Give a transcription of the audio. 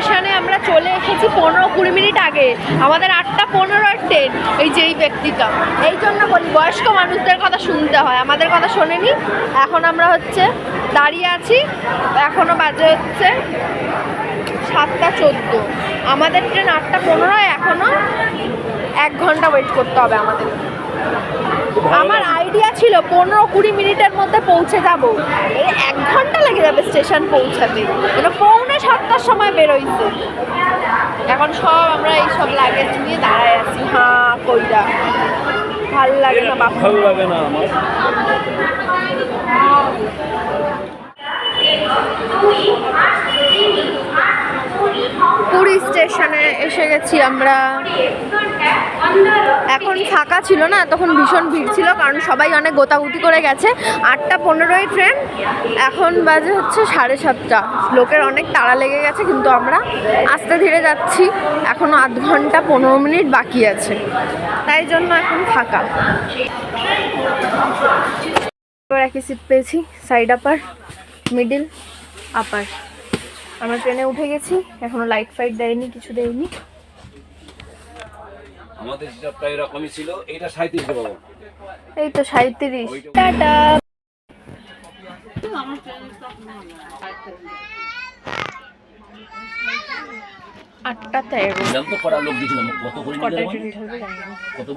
স্টেশনে আমরা চলে এসেছি 15-20 মিনিট আগে। আমাদের 8:15-এর ট্রেন। এই যে এই ব্যক্তিটা, এই জন্য বলি বয়স্ক মানুষদের কথা শুনতে হয়, আমাদের কথা শোনেনি। এখন আমরা হচ্ছে দাঁড়িয়ে আছি, এখনো বাজে হচ্ছে 7:14। আমাদের ট্রেন 8:15, এখনো 1 ঘন্টা ওয়েট করতে হবে আমাদের। আমার আইডিয়া ছিল 15-20 মিনিটের মধ্যে পৌঁছে যাবো, 1 ঘন্টা লেগে যাবে স্টেশন পৌঁছাতে। মানে 6:45-এর সময় বেরোইছে। এখন সব আমরা এইসব লাগেজ নিয়ে দাঁড়ায় আছি। হ্যাঁ কইরা ভালো লাগে না বাবা, ভালো লাগে না আমার। পুরী স্টেশনে এসে গেছি আমরা। এখন ফাঁকা ছিল না, তখন ভীষণ ভিড় ছিল, কারণ সবাই অনেক গোতাগুতি করে গেছে। 8:15-য় ট্রেন, এখন বাজে হচ্ছে 7:30। লোকের অনেক তাড়া লেগে গেছে, কিন্তু আমরা আস্তে ধীরে যাচ্ছি। এখনও 1 ঘন্টা 15 মিনিট বাকি আছে, তাই জন্য এখন ফাঁকা। এবার একই সিট পেয়েছি, সাইড আপার, মিডিল, আপার। আমরা ট্রেনে উঠে গেছি, এখনো লাইট ফাইট দেয়নি, কিছু দেয়নি। আমাদের যেটা প্রায় এরকমই ছিল, এটা 37 বাবা। এই তো 37। টাটা। আটটা 13। তো করা লোক দিয়েছিলাম কত করে কটায় ট্রেন ধরবে জানি না। কত